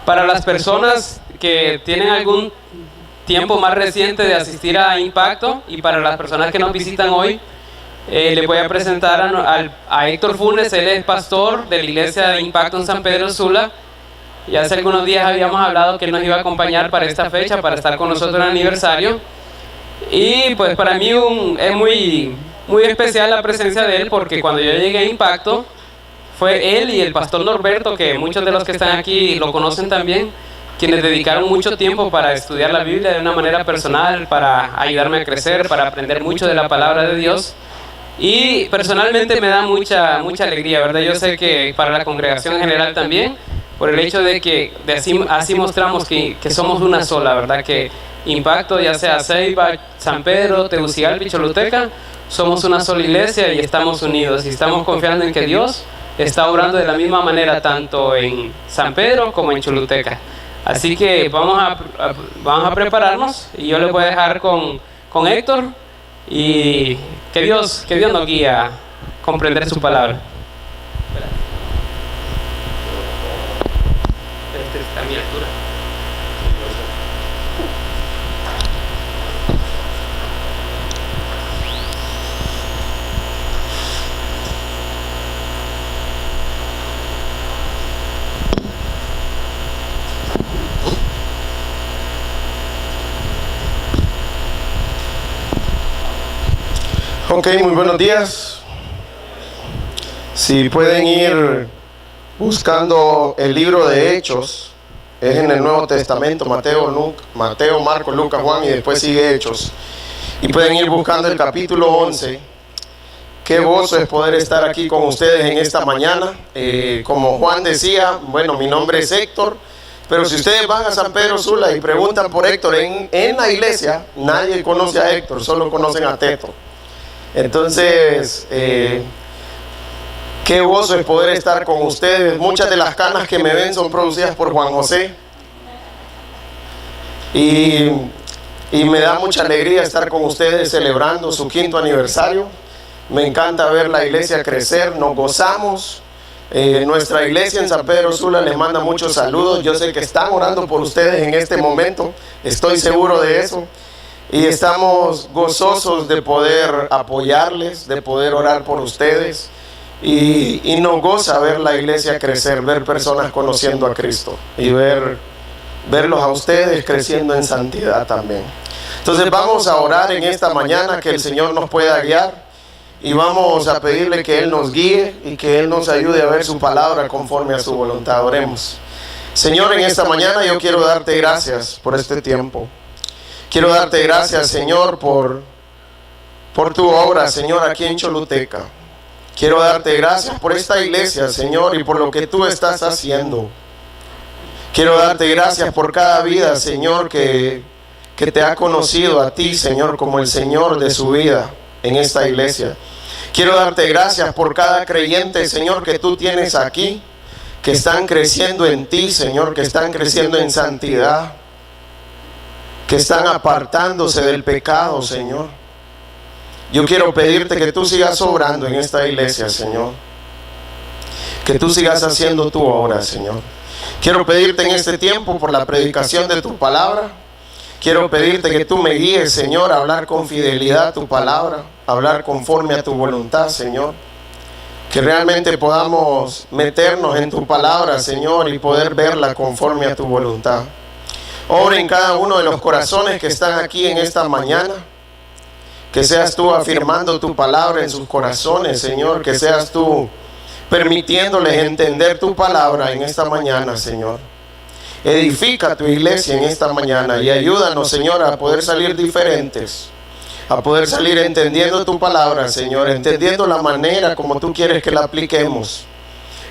Para las personas que tienen algún tiempo más reciente de asistir a Impacto y para las personas que nos visitan hoy, le voy a presentar a Héctor Funes. Él es pastor de la iglesia de Impacto en San Pedro Sula. Y hace algunos días habíamos hablado que él nos iba a acompañar para esta fecha, para estar con nosotros en el aniversario. Y pues para mí es muy especial la presencia de él, porque cuando yo llegué a Impacto, fue él y el pastor Norberto, que muchos de los que están aquí lo conocen también, quienes dedicaron mucho tiempo para estudiar la Biblia de una manera personal, para ayudarme a crecer, para aprender mucho de la palabra de Dios. Y personalmente me da mucha alegría, ¿verdad? Yo sé que para la congregación en general también, por el hecho de que así mostramos que somos una sola, ¿verdad? Que Impacto, ya sea Ceiba, San Pedro, Tegucigalpa y Choluteca, somos una sola iglesia y estamos unidos y estamos confiando en que Dios está obrando de la misma manera tanto en San Pedro como en Choluteca. Así que vamos a prepararnos y yo les voy a dejar con Héctor y que Dios nos guíe a comprender su palabra. Esta está a mi altura. Ok, muy buenos días. Si pueden ir buscando el libro de Hechos, es en el Nuevo Testamento, Mateo, Marcos, Lucas, Juan, y después sigue Hechos. Y pueden ir buscando el capítulo 11. Qué gozo es poder estar aquí con ustedes en esta mañana. Como Juan decía, bueno, mi nombre es Héctor, pero si ustedes van a San Pedro Sula y preguntan por Héctor en la iglesia, nadie conoce a Héctor, solo conocen a Teto. Entonces, qué gozo es poder estar con ustedes. Muchas de las canas que me ven son producidas por Juan José. Y me da mucha alegría estar con ustedes celebrando su 5º aniversario. Me encanta ver la iglesia crecer, nos gozamos. Nuestra iglesia en San Pedro Sula les manda muchos saludos. Yo sé que están orando por ustedes en este momento, estoy seguro de eso. Y estamos gozosos de poder apoyarles, de poder orar por ustedes. Y nos goza ver la iglesia crecer, ver personas conociendo a Cristo y verlos a ustedes creciendo en santidad también. Entonces vamos a orar en esta mañana, que el Señor nos pueda guiar. Y vamos a pedirle que Él nos guíe y que Él nos ayude a ver su palabra conforme a su voluntad. Oremos. Señor, en esta mañana yo quiero darte gracias por este tiempo. Quiero darte gracias, Señor, por tu obra, Señor, aquí en Choluteca. Quiero darte gracias por esta iglesia, Señor, y por lo que tú estás haciendo. Quiero darte gracias por cada vida, Señor, que te ha conocido a ti, Señor, como el Señor de su vida en esta iglesia. Quiero darte gracias por cada creyente, Señor, que tú tienes aquí, que están creciendo en ti, Señor, que están creciendo en santidad, que están apartándose del pecado, Señor. Yo quiero pedirte que tú sigas obrando en esta iglesia, Señor. Que tú sigas haciendo tu obra, Señor. Quiero pedirte en este tiempo por la predicación de tu palabra. Quiero pedirte que tú me guíes, Señor, a hablar con fidelidad tu palabra, a hablar conforme a tu voluntad, Señor. Que realmente podamos meternos en tu palabra, Señor, y poder verla conforme a tu voluntad. Obra en cada uno de los corazones que están aquí en esta mañana. Que seas tú afirmando tu palabra en sus corazones, Señor. Que seas tú permitiéndoles entender tu palabra en esta mañana, Señor. Edifica tu iglesia en esta mañana y ayúdanos, Señor, a poder salir diferentes. A poder salir entendiendo tu palabra, Señor. Entendiendo la manera como tú quieres que la apliquemos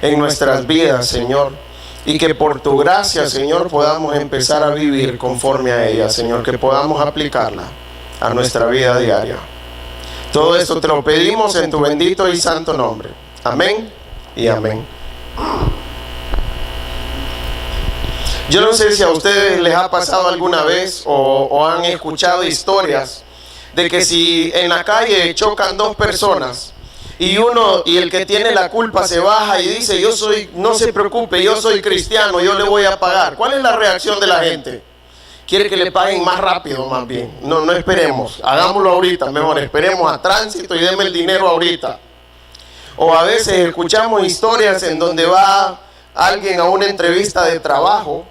en nuestras vidas, Señor. Y que por tu gracia, Señor, podamos empezar a vivir conforme a ella, Señor. Que podamos aplicarla a nuestra vida diaria. Todo esto te lo pedimos en tu bendito y santo nombre. Amén y amén. Yo no sé si a ustedes les ha pasado alguna vez o han escuchado historias de que si en la calle chocan dos personas y el que tiene la culpa se baja y dice, no se preocupe, yo soy cristiano, yo le voy a pagar. ¿Cuál es la reacción de la gente? Quiere que le paguen más rápido, más bien. No esperemos, hagámoslo ahorita, mejor esperemos a tránsito y deme el dinero ahorita. O a veces escuchamos historias en donde va alguien a una entrevista de trabajo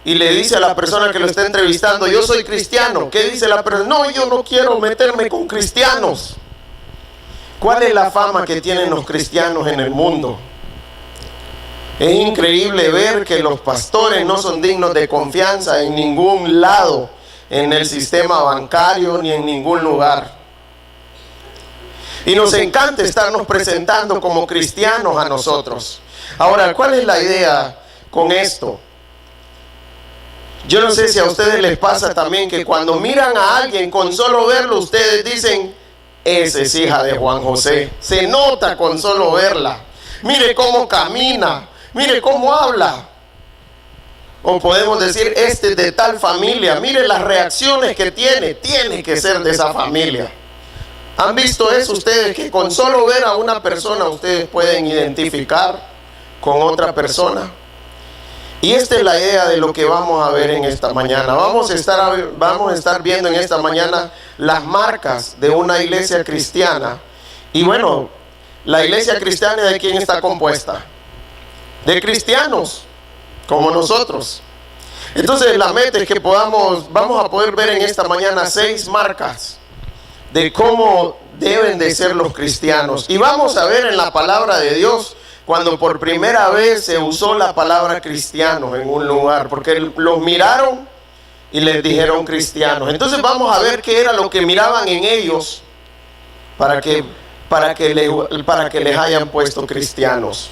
y le dice a la persona que lo está entrevistando, yo soy cristiano. ¿Qué dice la persona? No, yo no quiero meterme con cristianos. ¿Cuál es la fama que tienen los cristianos en el mundo? Es increíble ver que los pastores no son dignos de confianza en ningún lado, en el sistema bancario ni en ningún lugar. Y nos encanta estarnos presentando como cristianos a nosotros. Ahora, ¿cuál es la idea con esto? Yo no sé si a ustedes les pasa también que cuando miran a alguien, con solo verlo, ustedes dicen, esa es hija de Juan José. Se nota con solo verla. Mire cómo camina, mire cómo habla. O podemos decir, este es de tal familia, mire las reacciones que tiene que ser de esa familia. ¿Han visto eso ustedes? Que con solo ver a una persona ustedes pueden identificar con otra persona. Y esta es la idea de lo que vamos a ver en esta mañana. Vamos a estar viendo en esta mañana las marcas de una iglesia cristiana. Y bueno, la iglesia cristiana, ¿de quién está compuesta? De cristianos, como nosotros. Entonces la meta es que vamos a poder ver en esta mañana 6 marcas de cómo deben de ser los cristianos. Y vamos a ver en la palabra de Dios cuando por primera vez se usó la palabra cristianos en un lugar, porque los miraron y les dijeron cristianos. Entonces vamos a ver qué era lo que miraban en ellos para que les hayan puesto cristianos.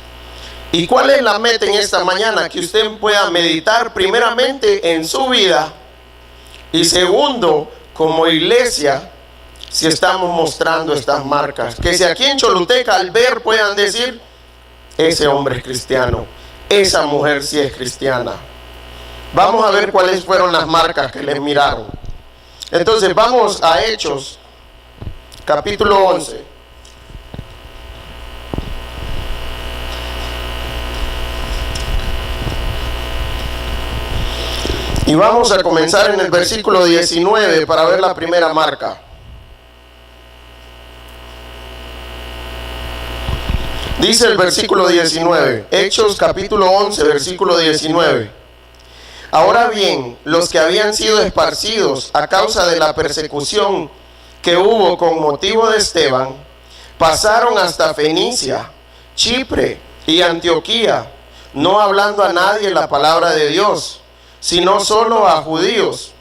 ¿Y cuál es la meta en esta mañana? Que usted pueda meditar primeramente en su vida y segundo, como iglesia, si estamos mostrando estas marcas. Que si aquí en Choluteca al ver puedan decir, ese hombre es cristiano, esa mujer sí es cristiana. Vamos a ver cuáles fueron las marcas que les miraron. Entonces vamos a Hechos, capítulo 11. Y vamos a comenzar en el versículo 19 para ver la primera marca. Dice el versículo 19, Hechos capítulo 11, versículo 19. Ahora bien, los que habían sido esparcidos a causa de la persecución que hubo con motivo de Esteban, pasaron hasta Fenicia, Chipre y Antioquía, no hablando a nadie la palabra de Dios, sino solo a judíos.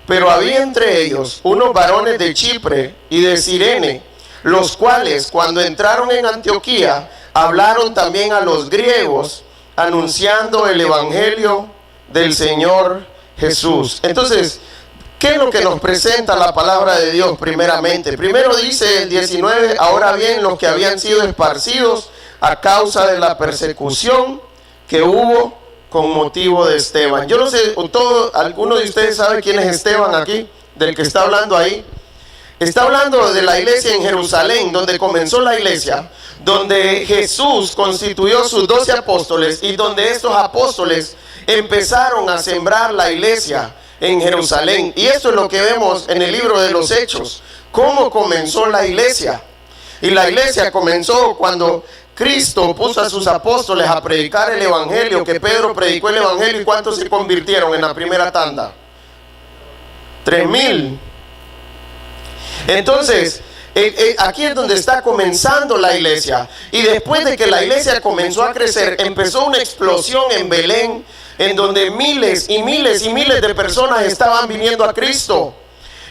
Pero había entre ellos unos varones de Chipre y de Cirene, los cuales cuando entraron en Antioquía, hablaron también a los griegos, anunciando el evangelio del Señor Jesús. Entonces, ¿qué es lo que nos presenta la palabra de Dios primeramente? Primero dice el 19, ahora bien, los que habían sido esparcidos a causa de la persecución que hubo con motivo de Esteban. Yo no sé, ¿alguno de ustedes sabe quién es Esteban aquí? Del que está hablando ahí. Está hablando de la iglesia en Jerusalén, donde comenzó la iglesia, donde Jesús constituyó sus 12 apóstoles y donde estos apóstoles empezaron a sembrar la iglesia en Jerusalén. Y esto es lo que vemos en el libro de los Hechos, cómo comenzó la iglesia. Y la iglesia comenzó cuando Cristo puso a sus apóstoles a predicar el evangelio, que Pedro predicó el evangelio. ¿Y cuántos se convirtieron en la primera tanda? 3,000. Entonces, aquí es donde está comenzando la iglesia. Y después de que la iglesia comenzó a crecer, empezó una explosión en Belén, en donde miles y miles y miles de personas estaban viniendo a Cristo.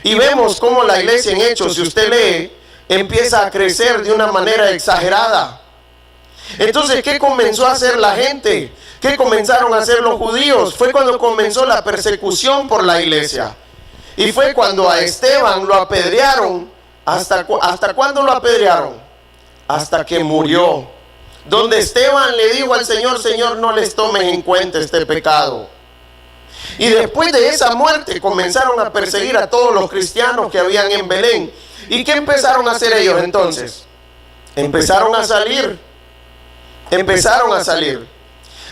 Y vemos cómo la iglesia en Hechos, si usted lee, empieza a crecer de una manera exagerada. Entonces, ¿qué comenzó a hacer la gente? ¿Qué comenzaron a hacer los judíos? Fue cuando comenzó la persecución por la iglesia. Y fue cuando a Esteban lo apedrearon. ¿Hasta cuándo lo apedrearon? Hasta que murió. Donde Esteban le dijo al Señor, Señor, no les tomes en cuenta este pecado. Y después de esa muerte comenzaron a perseguir a todos los cristianos que habían en Belén. ¿Y qué empezaron a hacer ellos entonces? Empezaron a salir. Empezaron a salir.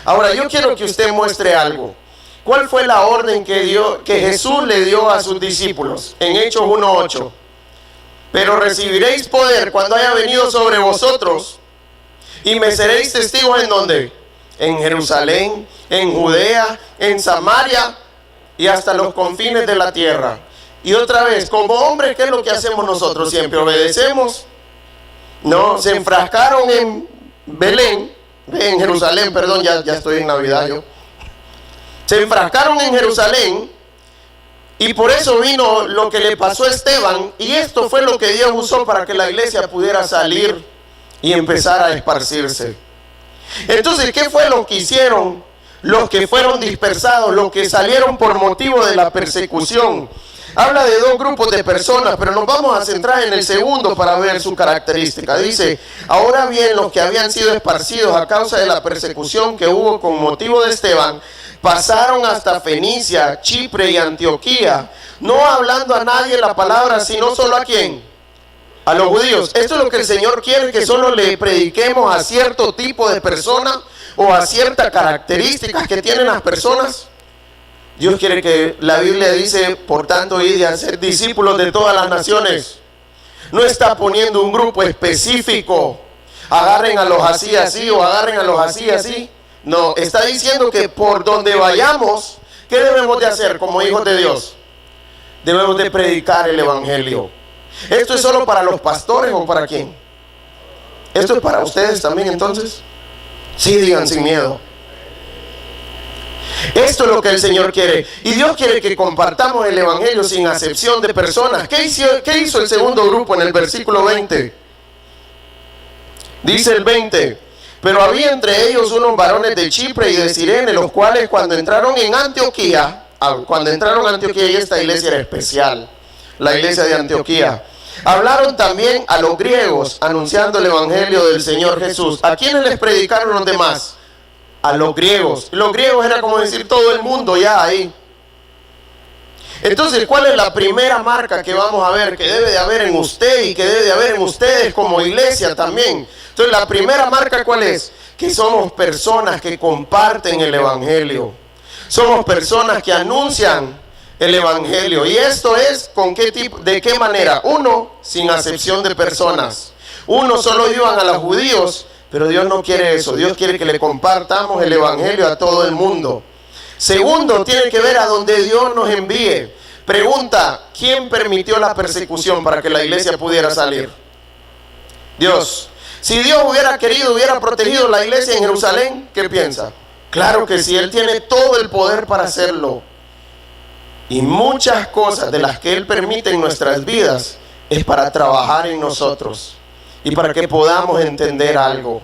Ahora yo quiero que usted muestre algo. ¿Cuál fue la orden que Jesús le dio a sus discípulos? En Hechos 1:8. Pero recibiréis poder cuando haya venido sobre vosotros, y me seréis testigos en ¿dónde? En Jerusalén, en Judea, en Samaria y hasta los confines de la tierra. Y otra vez, como hombres, ¿qué es lo que hacemos nosotros? Siempre obedecemos. No, se enfrascaron en Belén, en Jerusalén, perdón, ya estoy en Navidad yo. Se enfrascaron en Jerusalén, y por eso vino lo que le pasó a Esteban, y esto fue lo que Dios usó para que la iglesia pudiera salir y empezar a esparcirse. Entonces, ¿qué fue lo que hicieron los que fueron dispersados, los que salieron por motivo de la persecución? Habla de dos grupos de personas, pero nos vamos a centrar en el segundo para ver su característica. Dice, ahora bien, los que habían sido esparcidos a causa de la persecución que hubo con motivo de Esteban, pasaron hasta Fenicia, Chipre y Antioquía, no hablando a nadie la palabra, sino solo ¿a quién? A los judíos. Esto es lo que el Señor quiere, que solo le prediquemos a cierto tipo de persona o a ciertas características que tienen las personas. Dios quiere que, la Biblia dice, por tanto, id a ser discípulos de todas las naciones. No está poniendo un grupo específico. Agarren a los así, así, o agarren a los así, así. No, está diciendo que por donde vayamos, ¿qué debemos de hacer como hijos de Dios? Debemos de predicar el evangelio. ¿Esto es solo para los pastores o para quién? ¿Esto es para ustedes también entonces? Sí, digan sin miedo. Esto es lo que el Señor quiere. Y Dios quiere que compartamos el evangelio sin acepción de personas. ¿Qué hizo el segundo grupo en el versículo 20? Dice el 20. Pero había entre ellos unos varones de Chipre y de Cirene, los cuales cuando entraron en Antioquía, y esta iglesia era especial, la iglesia de Antioquía, hablaron también a los griegos, anunciando el evangelio del Señor Jesús. ¿A quiénes les predicaron los demás? A los griegos. Los griegos era como decir todo el mundo ya ahí. Entonces, ¿cuál es la primera marca que vamos a ver? Que debe de haber en usted y que debe de haber en ustedes como iglesia también. Entonces, la primera marca, ¿cuál es? Que somos personas que comparten el evangelio. Somos personas que anuncian el evangelio. Y esto es, ¿con qué tipo? ¿De qué manera? Uno, sin acepción de personas. Uno, solo iban a los judíos, pero Dios no quiere eso. Dios quiere que le compartamos el evangelio a todo el mundo. Segundo, tiene que ver a donde Dios nos envíe. Pregunta, ¿quién permitió la persecución para que la iglesia pudiera salir? Dios. Si Dios hubiera querido, hubiera protegido la iglesia en Jerusalén, ¿qué piensa? Claro que sí, Él tiene todo el poder para hacerlo. Y muchas cosas de las que Él permite en nuestras vidas es para trabajar en nosotros y para que podamos entender algo.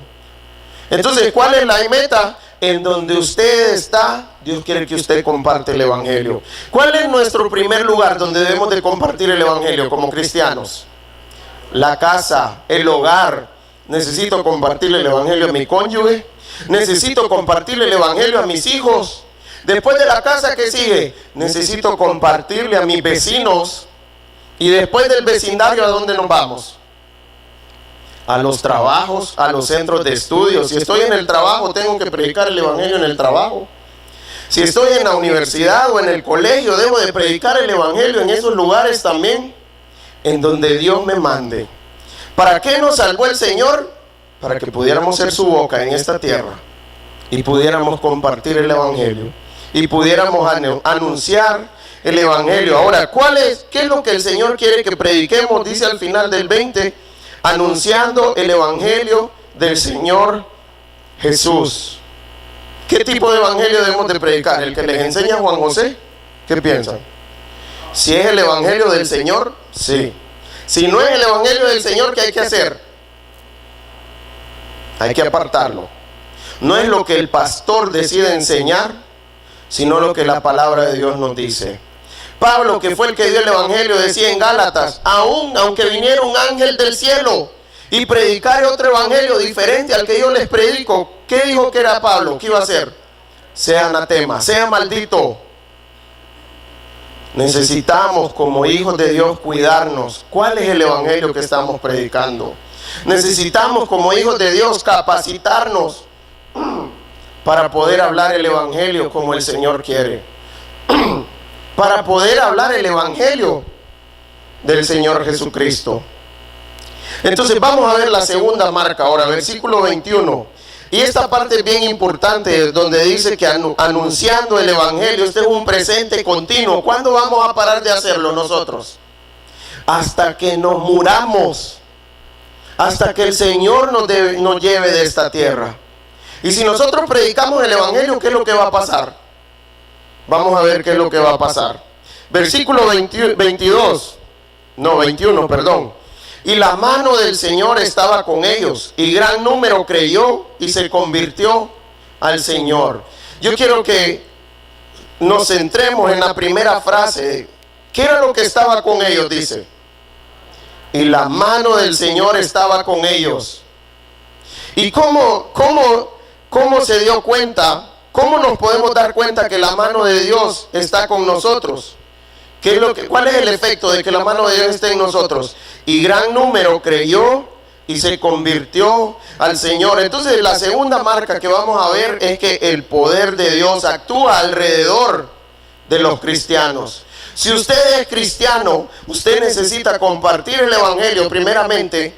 Entonces, ¿cuál es la meta? En donde usted está, Dios quiere que usted comparte el evangelio. ¿Cuál es nuestro primer lugar donde debemos de compartir el evangelio como cristianos? La casa, el hogar. Necesito compartirle el evangelio a mi cónyuge. Necesito compartirle el evangelio a mis hijos. Después de la casa, ¿qué sigue? Necesito compartirle a mis vecinos. Y después del vecindario, ¿a dónde nos vamos? A los trabajos, a los centros de estudio. Si estoy en el trabajo, tengo que predicar el evangelio en el trabajo. Si estoy en la universidad o en el colegio, debo de predicar el evangelio en esos lugares también, en donde Dios me mande. ¿Para qué nos salvó el Señor? Para que pudiéramos ser su boca en esta tierra y pudiéramos compartir el evangelio y pudiéramos anunciar el evangelio. Ahora, ¿qué es lo que el Señor quiere que prediquemos? Dice al final del 20, anunciando el evangelio del Señor Jesús. ¿Qué tipo de evangelio debemos de predicar? ¿El que les enseña Juan José? ¿Qué piensan? Si es el evangelio del Señor, sí. Si no es el evangelio del Señor, ¿qué hay que hacer? Hay que apartarlo. No es lo que el pastor decide enseñar, sino lo que la palabra de Dios nos dice. Pablo, que fue el que dio el evangelio, decía en Gálatas, aunque viniera un ángel del cielo y predicara otro evangelio diferente al que yo les predico, ¿qué dijo que era Pablo? ¿Qué iba a hacer? Sea anatema, sea maldito. Necesitamos como hijos de Dios cuidarnos. ¿Cuál es el evangelio que estamos predicando? Necesitamos, como hijos de Dios, capacitarnos para poder hablar el evangelio como el Señor quiere. Para poder hablar el evangelio del Señor Jesucristo. Entonces vamos a ver la segunda marca ahora, versículo 21. Y esta parte es bien importante, donde dice que anunciando el evangelio, este es un presente continuo. ¿Cuándo vamos a parar de hacerlo nosotros? Hasta que nos muramos, hasta que el Señor nos lleve de esta tierra. Y si nosotros predicamos el evangelio, ¿qué es lo que va a pasar? Vamos a ver qué es lo que va a pasar. Versículo 21, perdón. Y la mano del Señor estaba con ellos, y gran número creyó y se convirtió al Señor. Yo quiero que nos centremos en la primera frase. ¿Qué era lo que estaba con ellos? Dice, y la mano del Señor estaba con ellos. ¿Y cómo se dio cuenta? ¿Cómo nos podemos dar cuenta que la mano de Dios está con nosotros? ¿Cuál es el efecto de que la mano de Dios esté en nosotros? Y gran número creyó y se convirtió al Señor. Entonces la segunda marca que vamos a ver es que el poder de Dios actúa alrededor de los cristianos. Si usted es cristiano, usted necesita compartir el evangelio primeramente.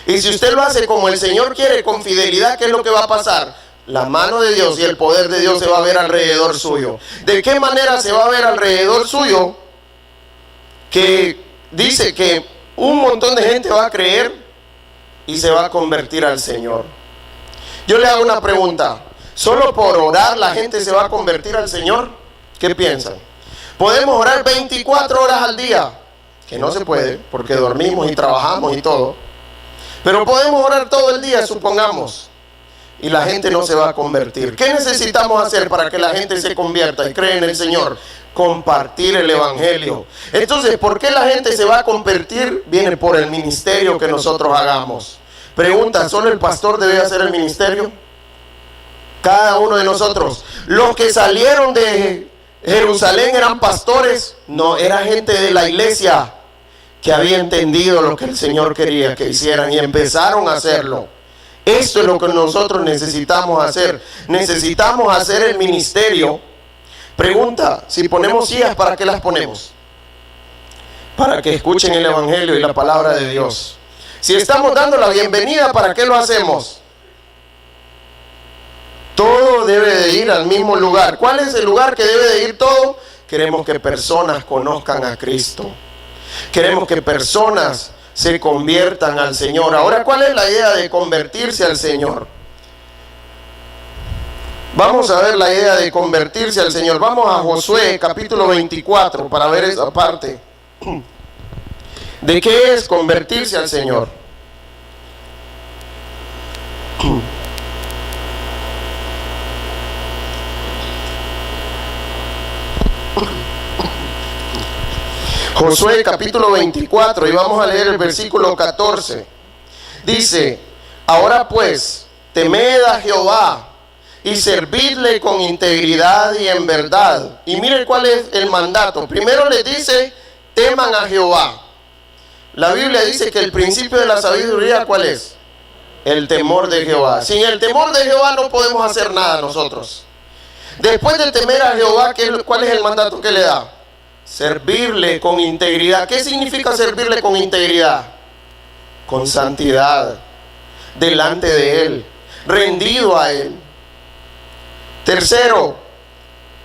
Y si usted lo hace como el Señor quiere, con fidelidad, ¿qué es lo que va a pasar? La mano de Dios y el poder de Dios se va a ver alrededor suyo. ¿De qué manera se va a ver alrededor suyo? Que dice que un montón de gente va a creer y se va a convertir al Señor. Yo le hago una pregunta. ¿Solo por orar la gente se va a convertir al Señor? ¿Qué piensan? ¿Podemos orar 24 horas al día? Que no se puede, porque dormimos y trabajamos y todo. Pero podemos orar todo el día, supongamos. Y la gente no se va a convertir. ¿Qué necesitamos hacer para que la gente se convierta y cree en el Señor? Compartir el evangelio. Entonces, ¿por qué la gente se va a convertir? Viene por el ministerio que nosotros hagamos. Pregunta, ¿solo el pastor debe hacer el ministerio? Cada uno de nosotros. Los que salieron de Jerusalén eran pastores. No, era gente de la iglesia que había entendido lo que el Señor quería que hicieran y empezaron a hacerlo. Esto es lo que nosotros necesitamos hacer. Necesitamos hacer el ministerio. Pregunta, si ponemos sillas, ¿para qué las ponemos? Para que escuchen el evangelio y la palabra de Dios. Si estamos dando la bienvenida, ¿para qué lo hacemos? Todo debe de ir al mismo lugar. ¿Cuál es el lugar que debe de ir todo? Queremos que personas conozcan a Cristo. Queremos que personas se conviertan al Señor. Ahora, ¿cuál es la idea de convertirse al Señor? Vamos a ver la idea de convertirse al Señor. Vamos a Josué capítulo 24 para ver esa parte. ¿De qué es convertirse al Señor? Josué capítulo 24 y vamos a leer el versículo 14. Dice, ahora pues, temed a Jehová y servidle con integridad y en verdad. Y miren cuál es el mandato. Primero les dice, teman a Jehová. La Biblia dice que el principio de la sabiduría, ¿cuál es? El temor de Jehová. Sin el temor de Jehová no podemos hacer nada nosotros. Después de temer a Jehová, ¿cuál es el mandato que le da? Servirle con integridad. ¿Qué significa servirle con integridad? Con santidad, delante de Él, rendido a Él. Tercero,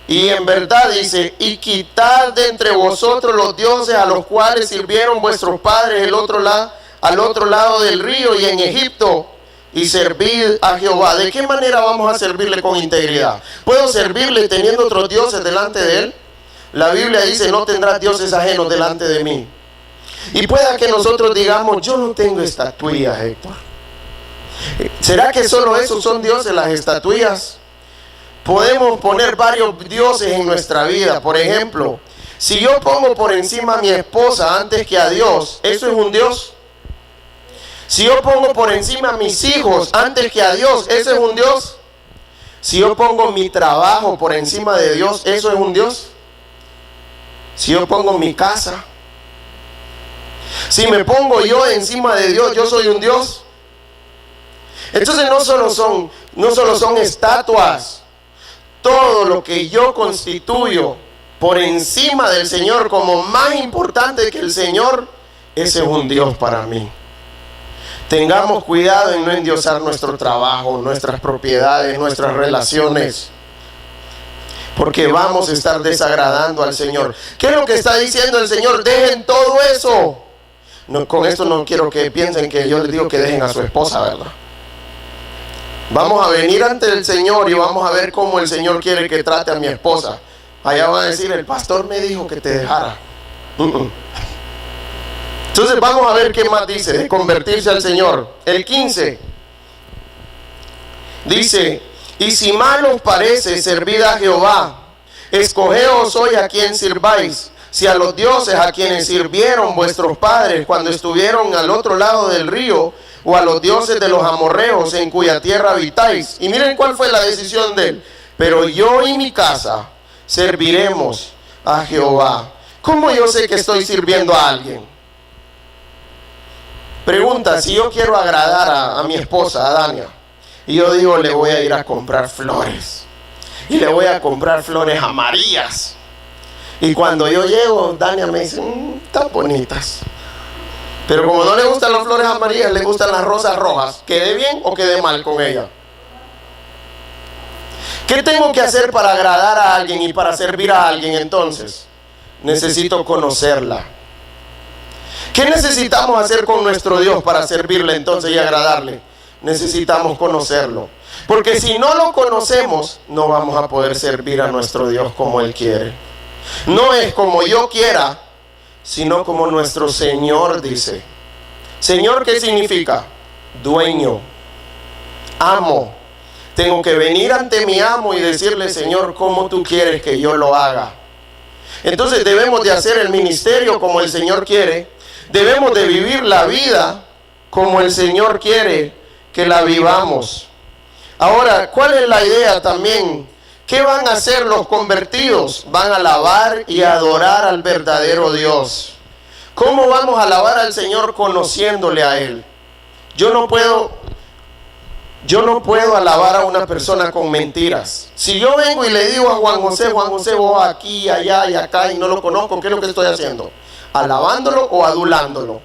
y en verdad dice, y quitad de entre vosotros los dioses a los cuales sirvieron vuestros padres al otro lado del río y en Egipto, y servid a Jehová. ¿De qué manera vamos a servirle con integridad? ¿Puedo servirle teniendo otros dioses delante de Él? La Biblia dice, no tendrás dioses ajenos delante de mí. Y pueda que nosotros digamos, yo no tengo estatuillas, Héctor. ¿Será que solo esos son dioses, las estatuillas? Podemos poner varios dioses en nuestra vida. Por ejemplo, si yo pongo por encima a mi esposa antes que a Dios, ¿eso es un dios? Si yo pongo por encima a mis hijos antes que a Dios, ¿eso es un dios? Si yo pongo mi trabajo por encima de Dios, ¿eso es un dios? Si yo pongo mi casa. Si me pongo yo encima de Dios, yo soy un Dios. Entonces no solo son estatuas. Todo lo que yo constituyo por encima del Señor como más importante que el Señor, ese es un Dios para mí. Tengamos cuidado en no endiosar nuestro trabajo, nuestras propiedades, nuestras relaciones, porque vamos a estar desagradando al Señor. ¿Qué es lo que está diciendo el Señor? Dejen todo eso. No, con esto no quiero que piensen que yo les digo que dejen a su esposa, ¿verdad? Vamos a venir ante el Señor y vamos a ver cómo el Señor quiere que trate a mi esposa. Allá van a decir, el pastor me dijo que te dejara. Entonces vamos a ver qué más dice de convertirse al Señor. El 15 dice, y si mal os parece servir a Jehová, escogeos hoy a quien sirváis, si a los dioses a quienes sirvieron vuestros padres cuando estuvieron al otro lado del río, o a los dioses de los amorreos en cuya tierra habitáis. Y miren cuál fue la decisión de él. Pero yo y mi casa serviremos a Jehová. ¿Cómo yo sé que estoy sirviendo a alguien? Pregunta, si yo quiero agradar a mi esposa, a Dania, y yo digo, le voy a ir a comprar flores, y le voy a comprar flores amarillas, y cuando yo llego, Dania me dice, están bonitas, pero como no le gustan las flores amarillas, le gustan las rosas rojas, ¿quede bien o quede mal con ella? ¿Qué tengo que hacer para agradar a alguien y para servir a alguien entonces? Necesito conocerla. ¿Qué necesitamos hacer con nuestro Dios para servirle entonces y agradarle? Necesitamos conocerlo. Porque si no lo conocemos, no vamos a poder servir a nuestro Dios como Él quiere. No es como yo quiera, sino como nuestro Señor dice. Señor, ¿qué significa? Dueño, amo. Tengo que venir ante mi amo y decirle, Señor, ¿cómo tú quieres que yo lo haga? Entonces debemos de hacer el ministerio como el Señor quiere. Debemos de vivir la vida como el Señor quiere que la vivamos. Ahora, ¿cuál es la idea también? ¿Qué van a hacer los convertidos? Van a alabar y adorar al verdadero Dios. ¿Cómo vamos a alabar al Señor? Conociéndole a Él. Yo no puedo alabar a una persona con mentiras. Si yo vengo y le digo a Juan José, vos aquí, allá y acá y no lo conozco, ¿qué es lo que estoy haciendo? ¿Alabándolo o adulándolo?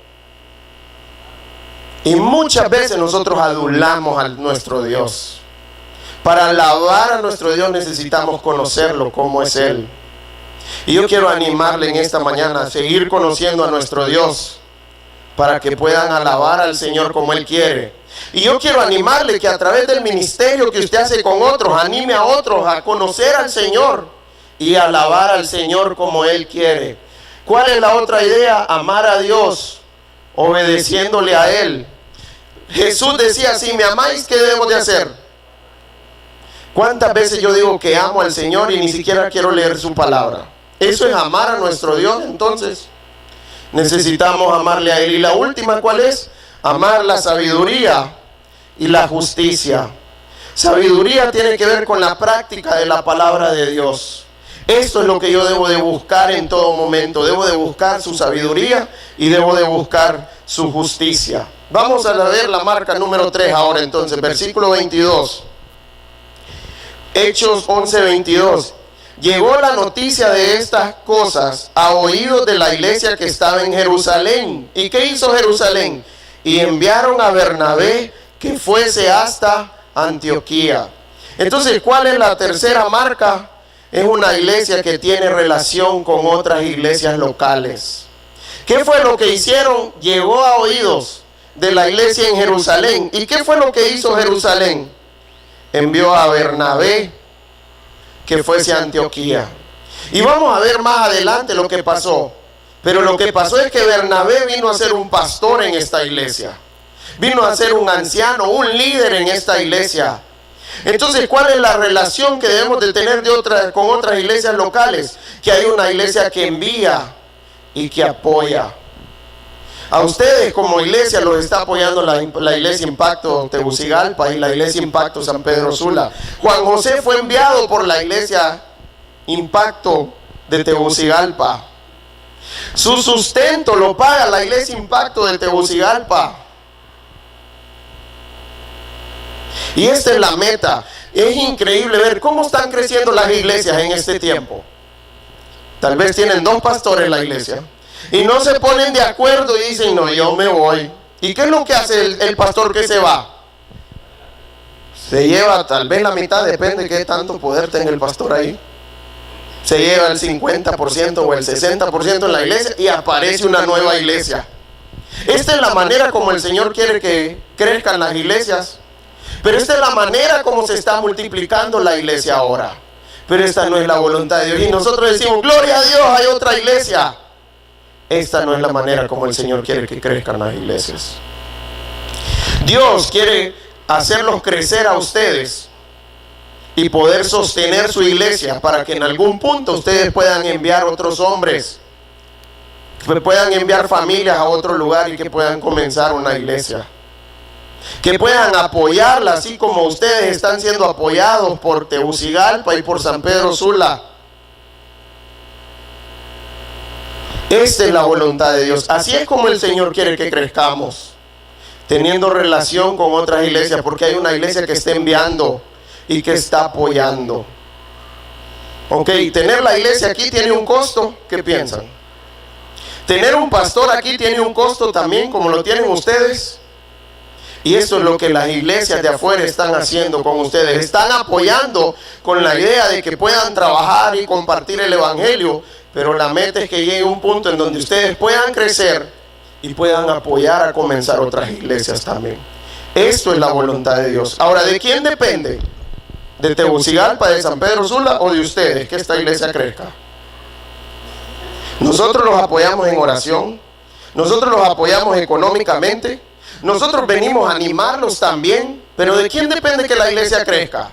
Y muchas veces nosotros adulamos a nuestro Dios. Para alabar a nuestro Dios necesitamos conocerlo como es Él. Y yo quiero animarle en esta mañana a seguir conociendo a nuestro Dios para que puedan alabar al Señor como Él quiere. Y yo quiero animarle que a través del ministerio que usted hace con otros, anime a otros a conocer al Señor y alabar al Señor como Él quiere. ¿Cuál es la otra idea? Amar a Dios, obedeciéndole a Él. Jesús decía, si me amáis, ¿qué debemos de hacer? ¿Cuántas veces yo digo que amo al Señor y ni siquiera quiero leer su palabra? Eso es amar a nuestro Dios. Entonces necesitamos amarle a Él. Y la última, ¿cuál es? Amar la sabiduría y la justicia. Sabiduría tiene que ver con la práctica de la palabra de Dios. Esto es lo que yo debo de buscar en todo momento. Debo de buscar su sabiduría y debo de buscar su justicia. Vamos a ver la marca número 3 ahora entonces, versículo 22. Hechos 11:22. Llegó la noticia de estas cosas a oídos de la iglesia que estaba en Jerusalén. ¿Y qué hizo Jerusalén? Y enviaron a Bernabé que fuese hasta Antioquía. Entonces, ¿cuál es la tercera marca? Es una iglesia que tiene relación con otras iglesias locales. ¿Qué fue lo que hicieron? Llegó a oídos de la iglesia en Jerusalén. ¿Y qué fue lo que hizo Jerusalén? Envió a Bernabé que fuese a Antioquía. Y vamos a ver más adelante lo que pasó. Pero lo que pasó es que Bernabé vino a ser un pastor en esta iglesia. Vino a ser un anciano, un líder en esta iglesia. Entonces, ¿cuál es la relación que debemos de tener con otras iglesias locales? Que hay una iglesia que envía y que apoya. A ustedes como iglesia los está apoyando la iglesia Impacto Tegucigalpa y la iglesia Impacto San Pedro Sula. Juan José fue enviado por la iglesia Impacto de Tegucigalpa. Su sustento lo paga la Iglesia Impacto de Tegucigalpa. Y esta es la meta. Es increíble ver cómo están creciendo las iglesias en este tiempo. Tal vez tienen 2 pastores en la iglesia y no se ponen de acuerdo y dicen, no, yo me voy. ¿Y qué es lo que hace el pastor que se va? Se lleva tal vez la mitad, depende de qué tanto poder tenga el pastor ahí. Se lleva el 50% o el 60% en la iglesia y aparece una nueva iglesia. Esta es la manera como el Señor quiere que crezcan las iglesias. Pero esta es la manera como se está multiplicando la iglesia ahora. Pero esta no es la voluntad de Dios. Y nosotros decimos, gloria a Dios, hay otra iglesia. Esta no es la manera como el Señor quiere que crezcan las iglesias. Dios quiere hacerlos crecer a ustedes y poder sostener su iglesia para que en algún punto ustedes puedan enviar otros hombres, que puedan enviar familias a otro lugar y que puedan comenzar una iglesia. Que puedan apoyarla así como ustedes están siendo apoyados por Tegucigalpa y por San Pedro Sula. Esta es la voluntad de Dios. Así es como el Señor quiere que crezcamos, teniendo relación con otras iglesias, porque hay una iglesia que está enviando y que está apoyando. Ok, tener la iglesia aquí tiene un costo. ¿Qué piensan? Tener un pastor aquí tiene un costo también, como lo tienen ustedes. Y eso es lo que las iglesias de afuera están haciendo con ustedes. Están apoyando con la idea de que puedan trabajar y compartir el evangelio. Pero la meta es que llegue un punto en donde ustedes puedan crecer y puedan apoyar a comenzar otras iglesias también. Esto es la voluntad de Dios. Ahora, ¿de quién depende? ¿De Tegucigalpa, de San Pedro Sula o de ustedes que esta iglesia crezca? Nosotros los apoyamos en oración. Nosotros los apoyamos económicamente. Nosotros venimos a animarlos también, pero ¿de quién depende que la iglesia crezca?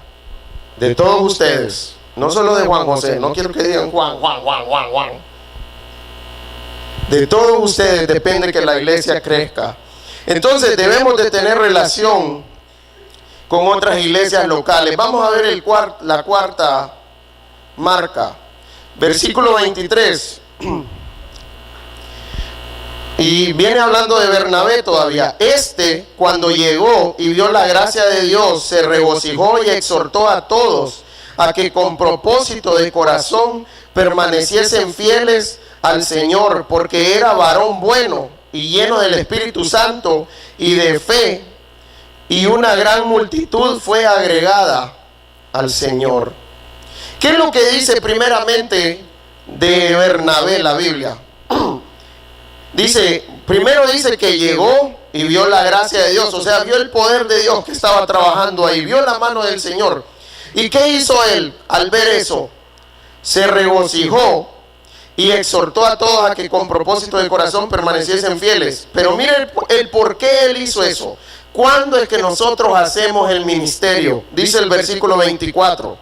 De todos ustedes, no solo de Juan José, no quiero que digan Juan. De todos ustedes depende que la iglesia crezca. Entonces debemos de tener relación con otras iglesias locales. Vamos a ver la cuarta marca, versículo 23. Y viene hablando de Bernabé todavía. Cuando llegó y vio la gracia de Dios, se regocijó y exhortó a todos a que con propósito de corazón permaneciesen fieles al Señor, porque era varón bueno y lleno del Espíritu Santo y de fe, y una gran multitud fue agregada al Señor. ¿Qué es lo que dice primeramente de Bernabé la Biblia? Primero dice que llegó y vio la gracia de Dios, o sea, vio el poder de Dios que estaba trabajando ahí, vio la mano del Señor. ¿Y qué hizo él al ver eso? Se regocijó y exhortó a todos a que con propósito de corazón permaneciesen fieles. Pero mire el por qué él hizo eso. ¿Cuándo es que nosotros hacemos el ministerio? Dice el versículo 24.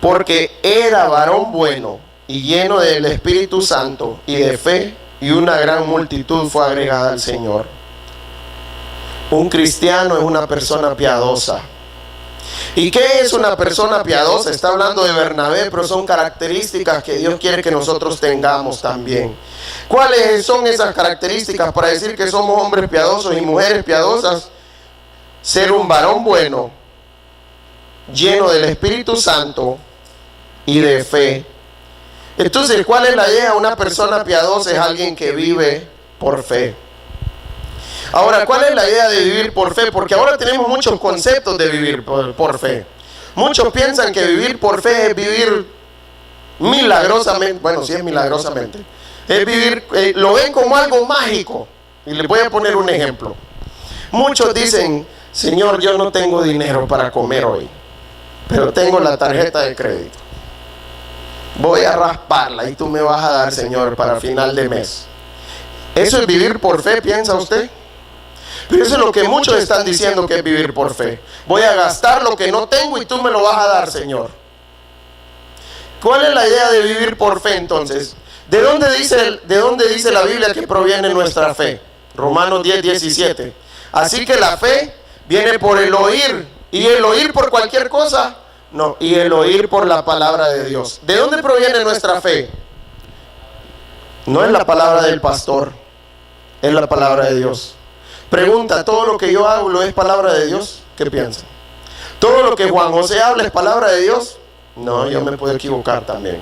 Porque era varón bueno y lleno del Espíritu Santo y de fe, y una gran multitud fue agregada al Señor. Un cristiano es una persona piadosa. ¿Y qué es una persona piadosa? Está hablando de Bernabé, pero son características que Dios quiere que nosotros tengamos también. ¿Cuáles son esas características para decir que somos hombres piadosos y mujeres piadosas? Ser un varón bueno, lleno del Espíritu Santo y de fe. Entonces, ¿cuál es la idea? Una persona piadosa es alguien que vive por fe. Ahora, ¿cuál es la idea de vivir por fe? Porque ahora tenemos muchos conceptos de vivir por fe. Muchos piensan que vivir por fe es vivir milagrosamente. Bueno, sí es milagrosamente. Es vivir, lo ven como algo mágico. Y les voy a poner un ejemplo. Muchos dicen, Señor, yo no tengo dinero para comer hoy, pero tengo la tarjeta de crédito. Voy a rasparla y tú me vas a dar, Señor, para final de mes. ¿Eso es vivir por fe, piensa usted? Pero eso es lo que muchos están diciendo que es vivir por fe. Voy a gastar lo que no tengo y tú me lo vas a dar, Señor. ¿Cuál es la idea de vivir por fe entonces? ¿De dónde dice la Biblia que proviene nuestra fe? Romanos 10:17. Así que la fe viene por el oír. ¿Y el oír por cualquier cosa? No, y el oír por la palabra de Dios. ¿De dónde proviene nuestra fe? No es la palabra del pastor, es la palabra de Dios. Pregunta, ¿todo lo que yo hablo es palabra de Dios? ¿Qué piensan? ¿Todo lo que Juan José habla es palabra de Dios? No, yo me puedo equivocar también.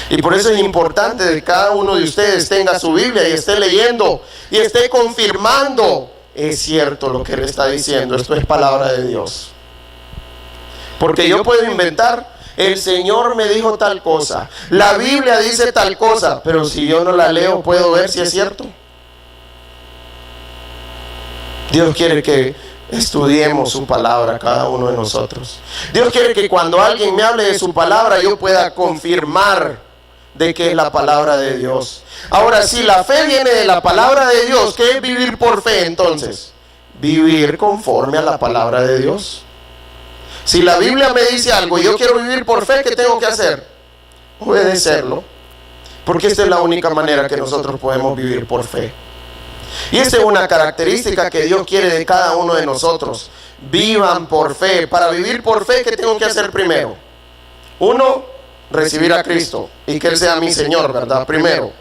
Y por eso es importante que cada uno de ustedes tenga su Biblia y esté leyendo y esté confirmando. Es cierto lo que él está diciendo, esto es palabra de Dios. Porque yo puedo inventar, el Señor me dijo tal cosa, la Biblia dice tal cosa, pero si yo no la leo, ¿puedo ver si es cierto? Dios quiere que estudiemos su palabra, cada uno de nosotros. Dios quiere que cuando alguien me hable de su palabra, yo pueda confirmar de que es la palabra de Dios. Ahora, si la fe viene de la palabra de Dios, ¿qué es vivir por fe entonces? Vivir conforme a la palabra de Dios. Si la Biblia me dice algo y yo quiero vivir por fe, ¿qué tengo que hacer? Obedecerlo. Porque esta es la única manera que nosotros podemos vivir por fe. Y esta es una característica que Dios quiere de cada uno de nosotros. Vivan por fe. Para vivir por fe, ¿qué tengo que hacer primero? Uno, recibir a Cristo y que Él sea mi Señor, ¿verdad? Primero.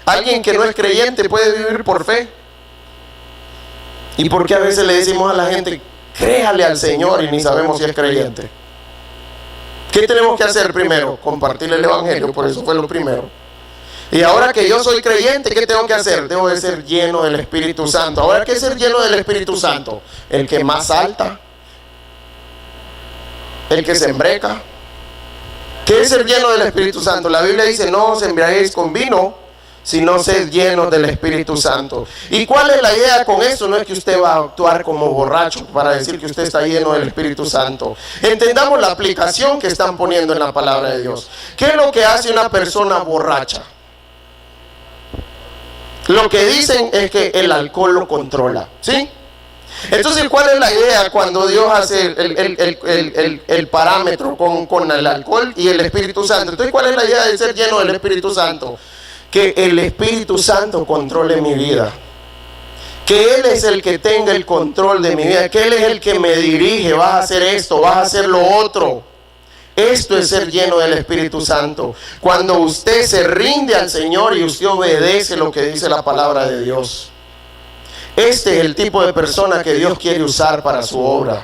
Alguien que no es creyente puede vivir por fe. ¿Y por qué a veces le decimos a la gente, créale al Señor, y ni sabemos si es creyente? ¿Qué tenemos que hacer primero? Compartir el Evangelio, por eso fue lo primero. Y ahora que yo soy creyente, ¿qué tengo que hacer? Debo de ser lleno del Espíritu Santo. Ahora, ¿qué es ser lleno del Espíritu Santo? El que más salta, el que se embreca. ¿Qué es ser lleno del Espíritu Santo? La Biblia dice, no os embriaguéis con vino, sino sed llenos del Espíritu Santo. ¿Y cuál es la idea con eso? No es que usted va a actuar como borracho para decir que usted está lleno del Espíritu Santo. Entendamos la aplicación que están poniendo en la palabra de Dios. ¿Qué es lo que hace una persona borracha? Lo que dicen es que el alcohol lo controla, ¿sí? Entonces, ¿cuál es la idea cuando Dios hace el parámetro con el alcohol y el Espíritu Santo? Entonces, ¿cuál es la idea de ser lleno del Espíritu Santo? Que el Espíritu Santo controle mi vida. Que Él es el que tenga el control de mi vida. Que Él es el que me dirige. Vas a hacer esto, vas a hacer lo otro. Esto es ser lleno del Espíritu Santo. Cuando usted se rinde al Señor y usted obedece lo que dice la palabra de Dios. Este es el tipo de persona que Dios quiere usar para su obra.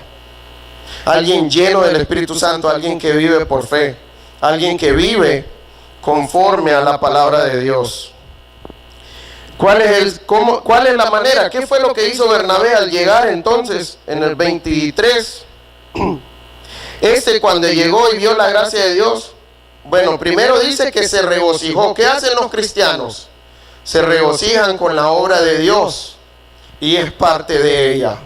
Alguien lleno del Espíritu Santo, alguien que vive por fe, alguien que vive conforme a la palabra de Dios. ¿Cuál es la manera? ¿Qué fue lo que hizo Bernabé al llegar entonces en el 23? Cuando llegó y vio la gracia de Dios, bueno, primero dice que se regocijó. ¿Qué hacen los cristianos? Se regocijan con la obra de Dios y es parte de ella.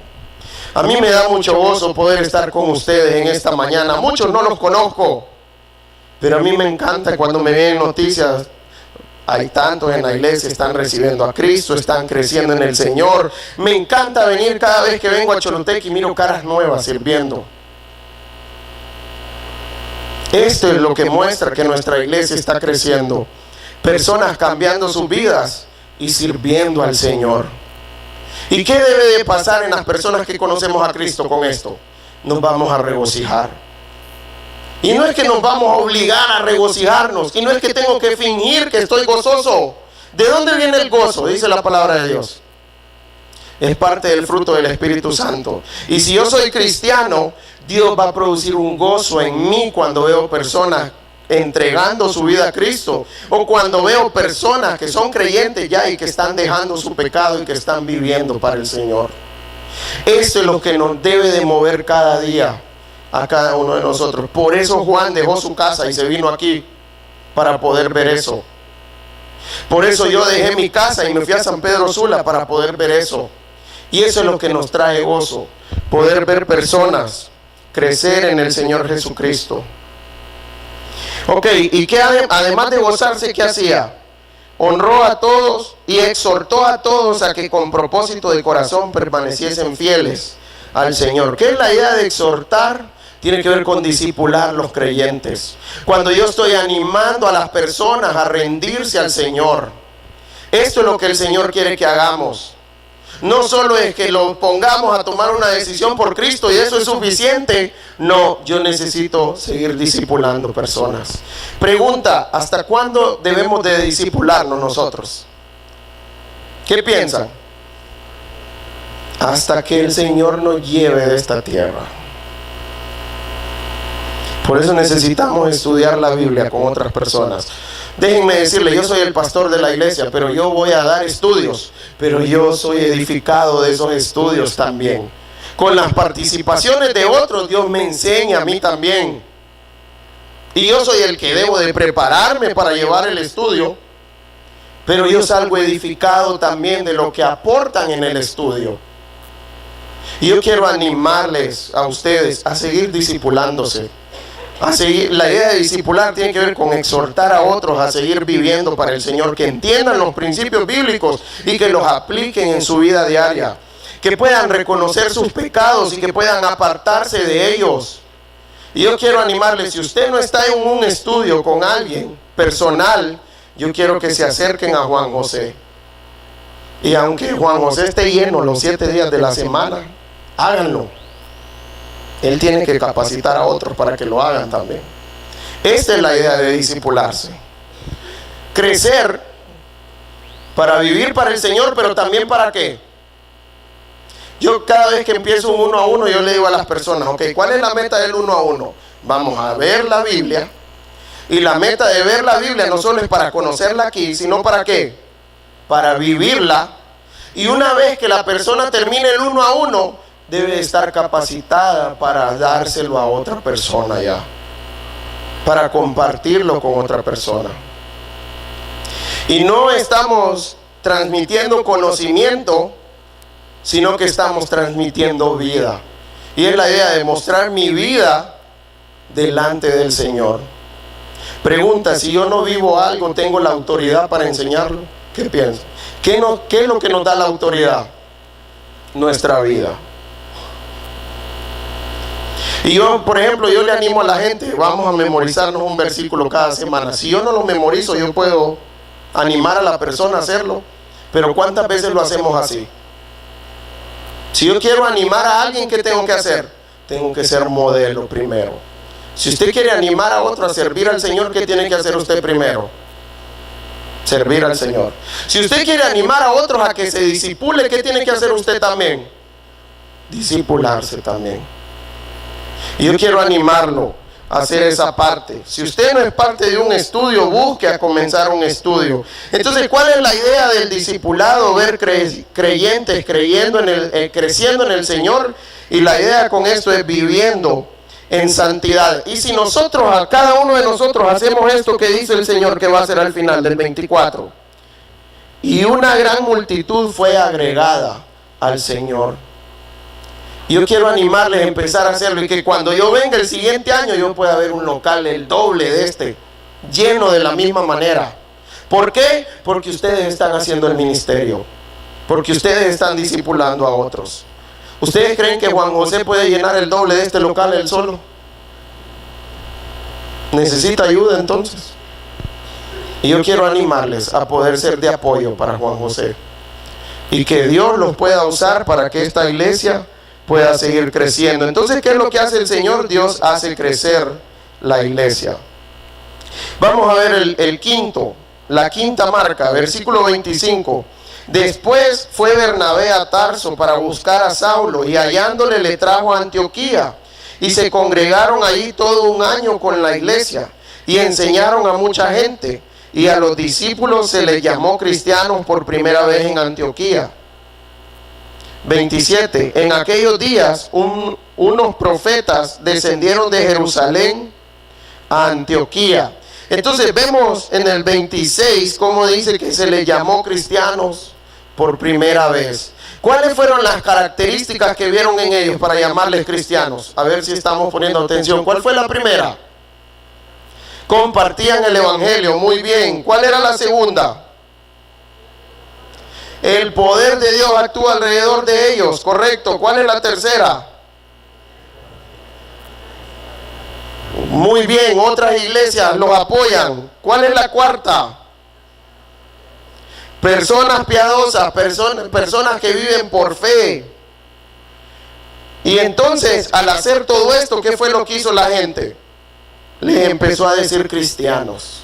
A mí me da mucho gozo poder estar con ustedes en esta mañana. Muchos no los conozco, pero a mí me encanta cuando me ven noticias. Hay tantos en la iglesia, están recibiendo a Cristo, están creciendo en el Señor. Me encanta venir cada vez que vengo a Choluteca y miro caras nuevas sirviendo. Esto es lo que muestra que nuestra iglesia está creciendo. Personas cambiando sus vidas y sirviendo al Señor. ¿Y qué debe de pasar en las personas que conocemos a Cristo con esto? Nos vamos a regocijar. Y no es que nos vamos a obligar a regocijarnos. Y no es que tengo que fingir que estoy gozoso. ¿De dónde viene el gozo? Dice la palabra de Dios. Es parte del fruto del Espíritu Santo. Y si yo soy cristiano, Dios va a producir un gozo en mí cuando veo personas entregando su vida a Cristo, o cuando veo personas que son creyentes ya y que están dejando su pecado y que están viviendo para el Señor. Esto es lo que nos debe de mover cada día a cada uno de nosotros. Por eso Juan dejó su casa y se vino aquí para poder ver eso. Por eso yo dejé mi casa y me fui a San Pedro Sula para poder ver eso. Y eso es lo que nos trae gozo, poder ver personas crecer en el Señor Jesucristo. Ok, y que además de gozarse, ¿qué hacía? Honró a todos y exhortó a todos a que con propósito de corazón permaneciesen fieles al Señor. ¿Qué es la idea de exhortar? Tiene que ver con discipular los creyentes. Cuando yo estoy animando a las personas a rendirse al Señor. Esto es lo que el Señor quiere que hagamos. No solo es que lo pongamos a tomar una decisión por Cristo y eso es suficiente. No, yo necesito seguir discipulando personas. Pregunta, ¿hasta cuándo debemos de discipularnos nosotros? ¿Qué piensan? Hasta que el Señor nos lleve de esta tierra. Por eso necesitamos estudiar la Biblia con otras personas. Déjenme decirle, yo soy el pastor de la iglesia, pero yo voy a dar estudios, pero yo soy edificado de esos estudios también. Con las participaciones de otros, Dios me enseña a mí también. Y yo soy el que debo de prepararme para llevar el estudio, pero yo salgo edificado también de lo que aportan en el estudio. Y yo quiero animarles a ustedes a seguir discipulándose. La idea de discipular tiene que ver con exhortar a otros a seguir viviendo para el Señor, que entiendan los principios bíblicos y que los apliquen en su vida diaria, que puedan reconocer sus pecados y que puedan apartarse de ellos. Y yo quiero animarles, si usted no está en un estudio con alguien personal, yo quiero que se acerquen a Juan José. Y aunque Juan José esté lleno los 7 días de la semana, háganlo. Él tiene que capacitar a otros para que lo hagan también. Esta es la idea de discipularse. Crecer para vivir para el Señor, pero también para qué. Yo cada vez que empiezo un 1 a 1, yo le digo a las personas, ok, ¿cuál es la meta del 1 a 1? Vamos a ver la Biblia. Y la meta de ver la Biblia no solo es para conocerla aquí, sino para qué. Para vivirla. Y una vez que la persona termine el 1 a 1, debe estar capacitada para dárselo a otra persona ya, para compartirlo con otra persona. Y no estamos transmitiendo conocimiento, sino que estamos transmitiendo vida. Y es la idea de mostrar mi vida delante del Señor. Pregunta, si yo no vivo algo, ¿tengo la autoridad para enseñarlo? ¿Qué piensa? ¿Qué es lo que nos da la autoridad? Nuestra vida. Y yo, por ejemplo, yo le animo a la gente, vamos a memorizarnos un versículo cada semana. Si yo no lo memorizo, yo puedo animar a la persona a hacerlo, pero ¿cuántas veces lo hacemos así? Si yo quiero animar a alguien, ¿qué tengo que hacer? Tengo que ser modelo primero. Si usted quiere animar a otro a servir al Señor, ¿qué tiene que hacer usted primero? Servir al Señor. Si usted quiere animar a otros a que se discipule, ¿qué tiene que hacer usted también? Discipularse también. Y yo quiero animarlo a hacer esa parte. Si usted no es parte de un estudio, busque a comenzar un estudio. Entonces, ¿cuál es la idea del discipulado? Ver creyentes creciendo en el Señor. Y la idea con esto es viviendo en santidad. Y si nosotros, a cada uno de nosotros, hacemos esto que dice el Señor que va a hacer al final del 24. Y una gran multitud fue agregada al Señor. Yo quiero animarles a empezar a hacerlo y que cuando yo venga el siguiente año yo pueda ver un local el doble de este, lleno de la misma manera. ¿Por qué? Porque ustedes están haciendo el ministerio, porque ustedes están discipulando a otros. ¿Ustedes creen que Juan José puede llenar el doble de este local él solo? ¿Necesita ayuda entonces? Y yo quiero animarles a poder ser de apoyo para Juan José y que Dios los pueda usar para que esta iglesia pueda seguir creciendo. Entonces, ¿qué es lo que hace el Señor? Dios hace crecer la iglesia. Vamos a ver la quinta marca, versículo 25. Después fue Bernabé a Tarso para buscar a Saulo, y hallándole le trajo a Antioquía, y se congregaron allí todo un año con la iglesia, y enseñaron a mucha gente, y a los discípulos se les llamó cristianos por primera vez en Antioquía. 27. En aquellos días unos profetas descendieron de Jerusalén a Antioquía. Entonces vemos en el 26 cómo dice que se les llamó cristianos por primera vez. ¿Cuáles fueron las características que vieron en ellos para llamarles cristianos? A ver si estamos poniendo atención. ¿Cuál fue la primera? Compartían el evangelio. Muy bien. ¿Cuál era la segunda? El poder de Dios actúa alrededor de ellos, correcto. ¿Cuál es la tercera? Muy bien, otras iglesias los apoyan. ¿Cuál es la cuarta? personas piadosas, personas que viven por fe. Y entonces, al hacer todo esto, ¿qué fue lo que hizo la gente? Les empezó a decir cristianos.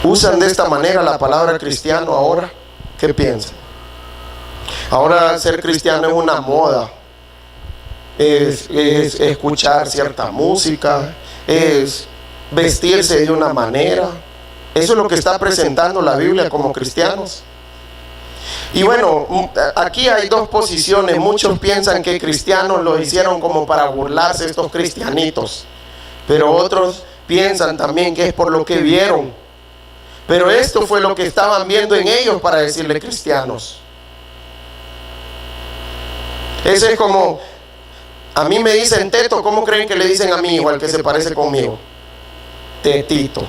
¿Usan de esta manera la palabra cristiano ahora? ¿Qué piensan? Ahora ser cristiano es una moda. Es escuchar cierta música, es vestirse de una manera. Eso es lo que está presentando la Biblia como cristianos. Y bueno, aquí hay dos posiciones. Muchos piensan que cristianos lo hicieron como para burlarse estos cristianitos, pero otros piensan también que es por lo que vieron. Pero esto fue lo que estaban viendo en ellos para decirle cristianos. Eso es como, a mí me dicen teto, ¿cómo creen que le dicen a mi hijo, al que se parece conmigo? Tetito.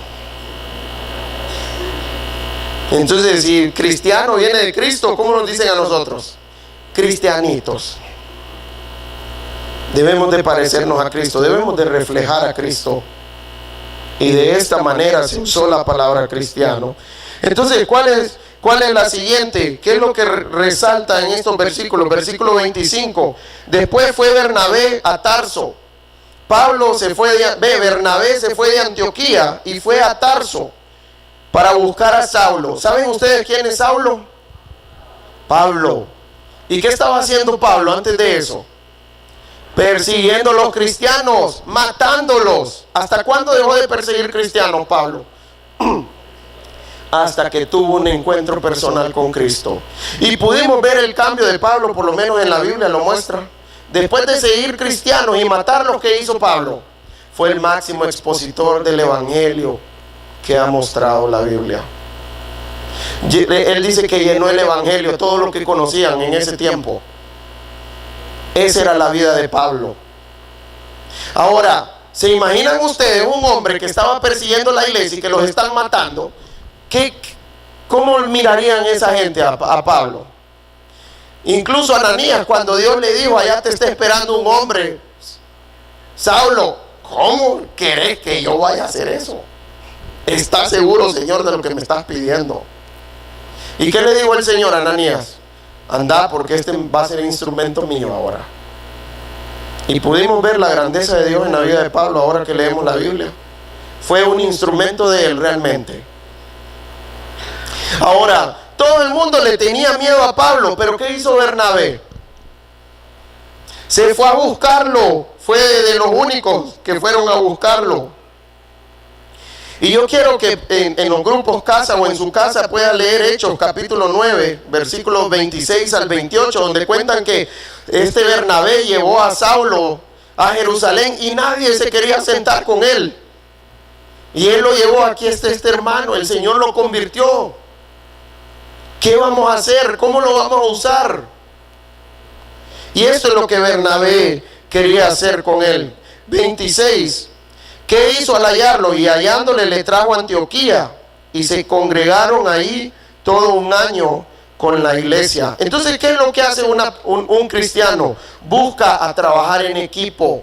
Entonces, si cristiano viene de Cristo, ¿cómo nos dicen a nosotros? Cristianitos. Debemos de parecernos a Cristo, debemos de reflejar a Cristo. Y de esta manera se usó la palabra cristiano. Entonces, ¿cuál es la siguiente? ¿Qué es lo que resalta en estos versículos? Versículo 25. Después fue Bernabé a Tarso. Bernabé se fue de Antioquía y fue a Tarso para buscar a Saulo. ¿Saben ustedes quién es Saulo? Pablo. ¿Y qué estaba haciendo Pablo antes de eso? Persiguiendo a los cristianos, matándolos. ¿Hasta cuándo dejó de perseguir cristianos Pablo? Hasta que tuvo un encuentro personal con Cristo. Y pudimos ver el cambio de Pablo, por lo menos en la Biblia lo muestra. Después de seguir cristianos y matar los que hizo Pablo, fue el máximo expositor del evangelio que ha mostrado la Biblia. Él dice que llenó el evangelio, todo lo que conocían en ese tiempo. Esa era la vida de Pablo. Ahora, ¿se imaginan ustedes un hombre que estaba persiguiendo la iglesia y que los están matando? ¿Cómo mirarían esa gente a Pablo? Incluso Ananías, cuando Dios le dijo, allá te está esperando un hombre, Saulo, ¿cómo querés que yo vaya a hacer eso? ¿Estás seguro, Señor, de lo que me estás pidiendo? ¿Y qué le dijo el Señor a Ananías? Anda, porque este va a ser instrumento mío ahora. Y pudimos ver la grandeza de Dios en la vida de Pablo ahora que leemos la Biblia. Fue un instrumento de él realmente. Ahora, todo el mundo le tenía miedo a Pablo, pero ¿qué hizo Bernabé? Se fue a buscarlo. Fue de los únicos que fueron a buscarlo. Y yo quiero que en los grupos casa o en su casa pueda leer Hechos capítulo 9, versículos 26 al 28, donde cuentan que este Bernabé llevó a Saulo a Jerusalén y nadie se quería sentar con él. Y él lo llevó, aquí está este hermano, el Señor lo convirtió. ¿Qué vamos a hacer? ¿Cómo lo vamos a usar? Y eso es lo que Bernabé quería hacer con él. 26. ¿Qué hizo al hallarlo? Y hallándole le trajo a Antioquía y se congregaron ahí todo un año con la iglesia. Entonces, ¿qué es lo que hace un cristiano? Busca a trabajar en equipo.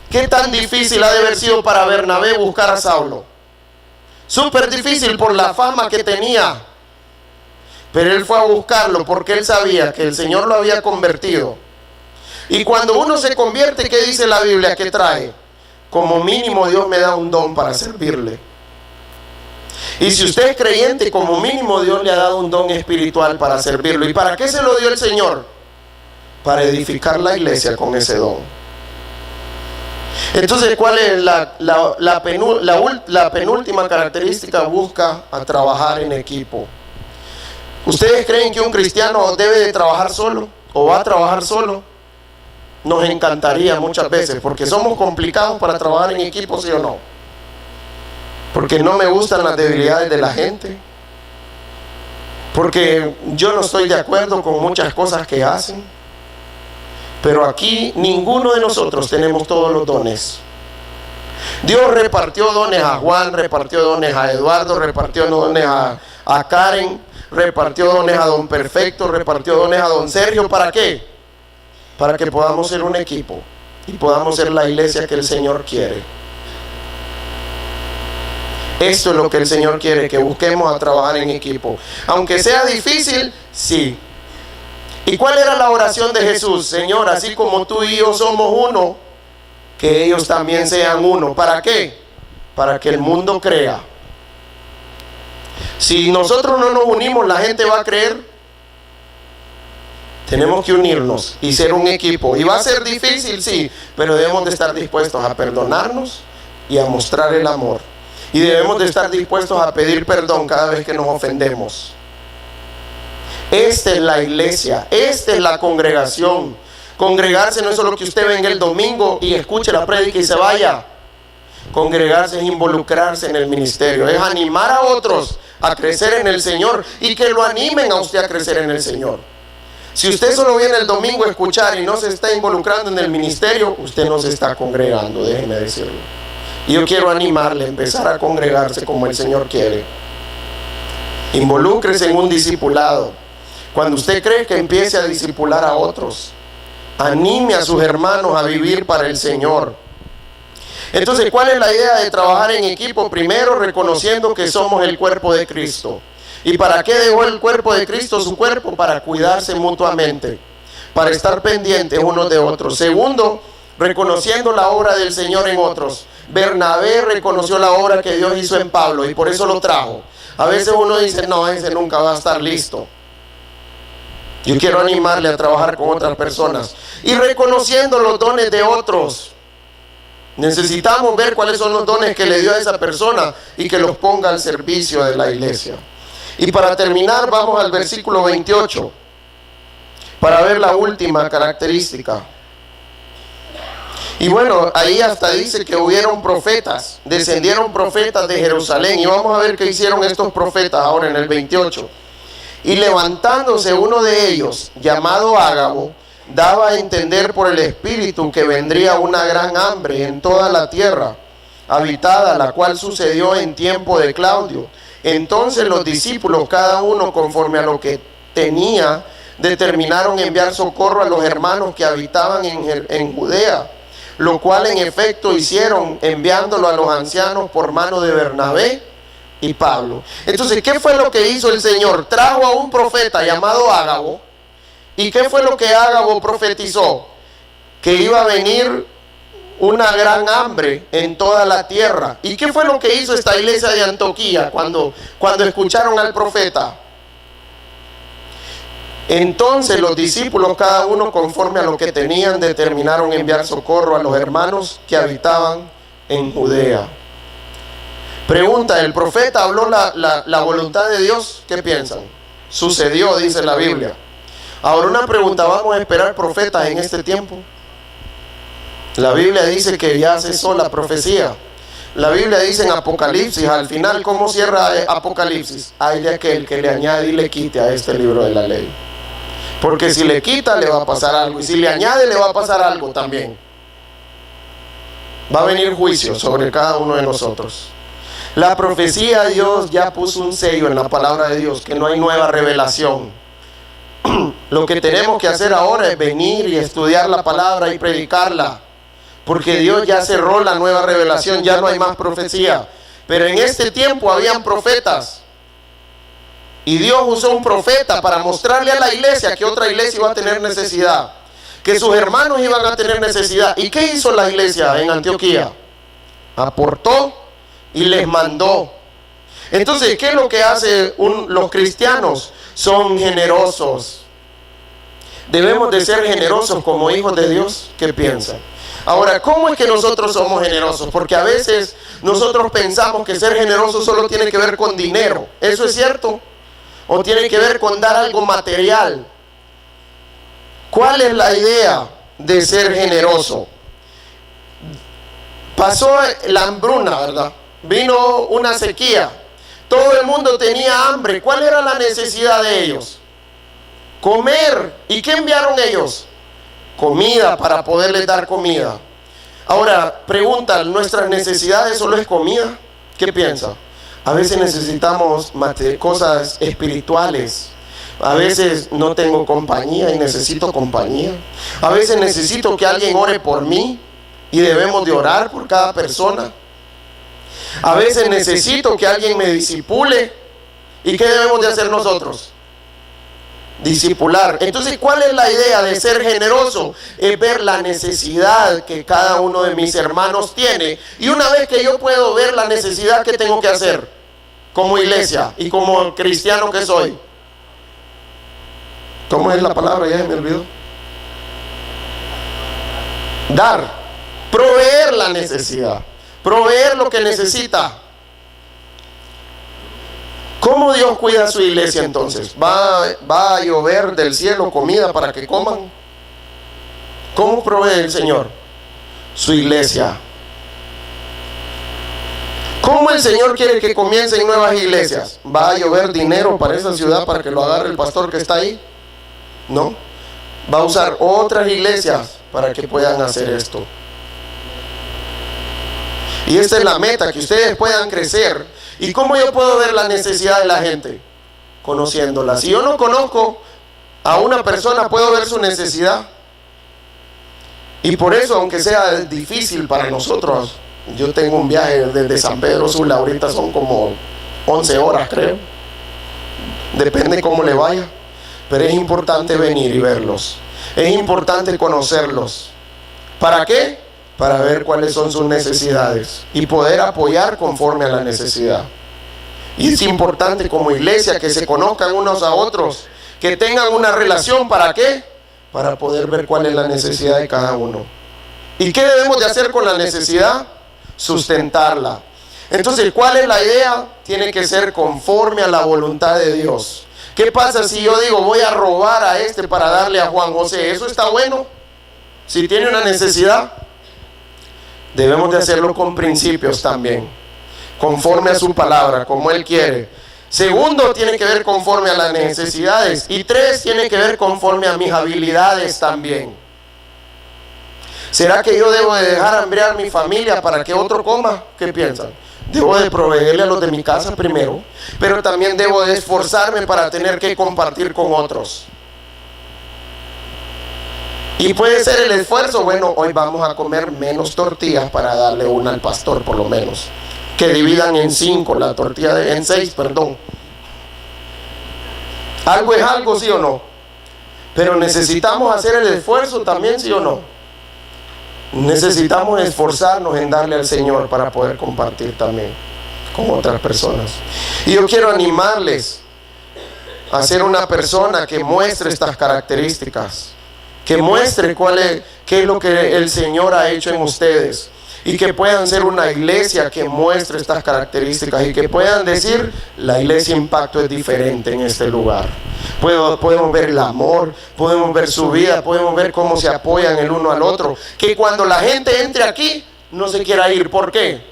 ¿Qué tan difícil ha de haber sido para Bernabé buscar a Saulo? Súper difícil por la fama que tenía. Pero él fue a buscarlo porque él sabía que el Señor lo había convertido. Y cuando uno se convierte, ¿qué dice la Biblia que trae? Como mínimo Dios me da un don para servirle. Y si usted es creyente, como mínimo Dios le ha dado un don espiritual para servirlo. ¿Y para qué se lo dio el Señor? Para edificar la iglesia con ese don. Entonces, ¿cuál es la penúltima característica? Busca a trabajar en equipo. ¿Ustedes creen que un cristiano debe de trabajar solo o va a trabajar solo? Nos encantaría muchas veces, porque somos complicados para trabajar en equipo, ¿sí o no? Porque no me gustan las debilidades de la gente, porque yo no estoy de acuerdo con muchas cosas que hacen. Pero aquí ninguno de nosotros tenemos todos los dones. Dios repartió dones a Juan, repartió dones a Eduardo, repartió dones a Karen, repartió dones a Don Perfecto, repartió dones a Don Sergio. ¿Para qué? Para que podamos ser un equipo y podamos ser la iglesia que el Señor quiere. Esto es lo que el Señor quiere, que busquemos a trabajar en equipo. Aunque sea difícil, sí. ¿Y cuál era la oración de Jesús? Señor, así como tú y yo somos uno, que ellos también sean uno. ¿Para qué? Para que el mundo crea. Si nosotros no nos unimos, la gente va a creer. Tenemos que unirnos y ser un equipo. Y va a ser difícil, sí, pero debemos de estar dispuestos a perdonarnos y a mostrar el amor. Y debemos de estar dispuestos a pedir perdón cada vez que nos ofendemos. Esta es la iglesia, esta es la congregación. Congregarse no es solo que usted venga el domingo y escuche la prédica y se vaya. Congregarse es involucrarse en el ministerio, es animar a otros a crecer en el Señor y que lo animen a usted a crecer en el Señor. Si usted solo viene el domingo a escuchar y no se está involucrando en el ministerio, usted no se está congregando, déjeme decirlo. Y yo quiero animarle a empezar a congregarse como el Señor quiere. Involúcrese en un discipulado. Cuando usted cree que empiece a discipular a otros, anime a sus hermanos a vivir para el Señor. Entonces, ¿cuál es la idea de trabajar en equipo? Primero, reconociendo que somos el cuerpo de Cristo. ¿Y para qué dejó el cuerpo de Cristo su cuerpo? Para cuidarse mutuamente, para estar pendientes unos de otros. Segundo, reconociendo la obra del Señor en otros. Bernabé reconoció la obra que Dios hizo en Pablo y por eso lo trajo. A veces uno dice, no, ese nunca va a estar listo. Yo quiero animarle a trabajar con otras personas. Y reconociendo los dones de otros. Necesitamos ver cuáles son los dones que le dio a esa persona y que los ponga al servicio de la iglesia. Y para terminar, vamos al versículo 28 para ver la última característica. Y bueno, ahí hasta dice que hubieron profetas, descendieron profetas de Jerusalén. Y vamos a ver qué hicieron estos profetas ahora en el 28. Y levantándose uno de ellos, llamado Ágabo, daba a entender por el Espíritu que vendría una gran hambre en toda la tierra habitada, la cual sucedió en tiempo de Claudio. Entonces los discípulos, cada uno conforme a lo que tenía, determinaron enviar socorro a los hermanos que habitaban en Judea, lo cual en efecto hicieron, enviándolo a los ancianos por mano de Bernabé y Pablo. Entonces, ¿qué fue lo que hizo el Señor? Trajo a un profeta llamado Ágabo. ¿Y qué fue lo que Ágabo profetizó? Que iba a venir una gran hambre en toda la tierra. ¿Y qué fue lo que hizo esta iglesia de Antioquía cuando escucharon al profeta? Entonces los discípulos, cada uno conforme a lo que tenían, determinaron enviar socorro a los hermanos que habitaban en Judea. Pregunta, ¿el profeta habló la voluntad de Dios? ¿Qué piensan? Sucedió, dice la Biblia. Ahora una pregunta, ¿vamos a esperar profetas en este tiempo? La Biblia dice que ya cesó la profecía. La Biblia dice en Apocalipsis, al final, ¿cómo cierra Apocalipsis? Hay de aquel que le añade y le quite a este libro de la ley. Porque si le quita, le va a pasar algo. Y si le añade, le va a pasar algo también. Va a venir juicio sobre cada uno de nosotros. La profecía, Dios ya puso un sello en la palabra de Dios, que no hay nueva revelación. Lo que tenemos que hacer ahora es venir y estudiar la palabra y predicarla. Porque Dios ya cerró la nueva revelación, ya no hay más profecía. Pero en este tiempo habían profetas. Y Dios usó un profeta para mostrarle a la iglesia que otra iglesia iba a tener necesidad. Que sus hermanos iban a tener necesidad. ¿Y qué hizo la iglesia en Antioquía? Aportó y les mandó. Entonces, ¿qué es lo que hacen los cristianos? Son generosos. Debemos de ser generosos como hijos de Dios. ¿Qué piensan? Ahora, ¿cómo es que nosotros somos generosos? Porque a veces nosotros pensamos que ser generoso solo tiene que ver con dinero. ¿Eso es cierto? ¿O tiene que ver con dar algo material? ¿Cuál es la idea de ser generoso? Pasó la hambruna, ¿verdad? Vino una sequía. Todo el mundo tenía hambre. ¿Cuál era la necesidad de ellos? Comer. ¿Y qué enviaron ellos? Comida, para poderles dar comida. Ahora, pregunta, ¿nuestras necesidades solo es comida? ¿Qué piensa? A veces necesitamos cosas espirituales. A veces no tengo compañía y necesito compañía. A veces necesito que alguien ore por mí y debemos de orar por cada persona. A veces necesito que alguien me discipule. ¿Y qué debemos de hacer nosotros? Discipular. Entonces, ¿cuál es la idea de ser generoso? Es ver la necesidad que cada uno de mis hermanos tiene. Y una vez que yo puedo ver la necesidad, ¿qué tengo que hacer? Como iglesia y como cristiano que soy. ¿Cómo es la palabra? Ya me olvidó. Dar. Proveer la necesidad. Proveer lo que necesita. ¿Cómo Dios cuida a su iglesia entonces? ¿Va a llover del cielo comida para que coman? ¿Cómo provee el Señor? Su iglesia. ¿Cómo el Señor quiere que comiencen nuevas iglesias? ¿Va a llover dinero para esa ciudad para que lo agarre el pastor que está ahí? No. Va a usar otras iglesias para que puedan hacer esto. Y esta es la meta, que ustedes puedan crecer. ¿Y cómo yo puedo ver la necesidad de la gente? Conociéndola. Si yo no conozco a una persona, puedo ver su necesidad. Y por eso, aunque sea difícil para nosotros, yo tengo un viaje desde San Pedro Sula, ahorita son como 11 horas, creo. Depende cómo le vaya. Pero es importante venir y verlos. Es importante conocerlos. ¿Para qué? Para ver cuáles son sus necesidades y poder apoyar conforme a la necesidad. Y es importante como iglesia que se conozcan unos a otros, que tengan una relación. ¿Para qué? Para poder ver cuál es la necesidad de cada uno. ¿Y qué debemos de hacer con la necesidad? Sustentarla. Entonces, ¿cuál es la idea? Tiene que ser conforme a la voluntad de Dios. ¿Qué pasa si yo digo voy a robar a este para darle a Juan José? ¿Eso está bueno? Si tiene una necesidad, debemos de hacerlo con principios también, conforme a su palabra, como Él quiere. Segundo, tiene que ver conforme a las necesidades. Y 3, tiene que ver conforme a mis habilidades también. ¿Será que yo debo de dejar hambriar a mi familia para que otro coma? ¿Qué piensan? Debo de proveerle a los de mi casa primero, pero también debo de esforzarme para tener que compartir con otros. Y puede ser el esfuerzo, bueno, hoy vamos a comer menos tortillas para darle una al pastor por lo menos. Que dividan en 5 la tortilla, en 6, perdón. Algo es algo, ¿sí o no? Pero necesitamos hacer el esfuerzo también, ¿sí o no? Necesitamos esforzarnos en darle al Señor para poder compartir también con otras personas. Y yo quiero animarles a ser una persona que muestre estas características, que muestre qué es lo que el Señor ha hecho en ustedes, y que puedan ser una iglesia que muestre estas características y que puedan decir, la iglesia Impacto es diferente en este lugar. Podemos ver el amor, podemos ver su vida, podemos ver cómo se apoyan el uno al otro. Que cuando la gente entre aquí, no se quiera ir. ¿Por qué?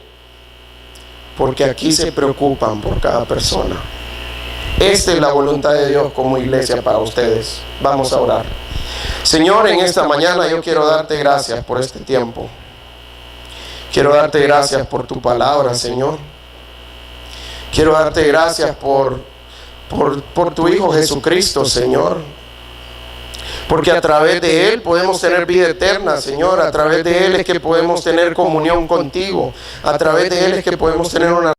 Porque aquí se preocupan por cada persona. Esta es la voluntad de Dios como iglesia para ustedes. Vamos a orar. Señor, en esta mañana yo quiero darte gracias por este tiempo. Quiero darte gracias por tu palabra, Señor. Quiero darte gracias por tu Hijo Jesucristo, Señor. Porque a través de Él podemos tener vida eterna, Señor. A través de Él es que podemos tener comunión contigo. A través de Él es que podemos tener una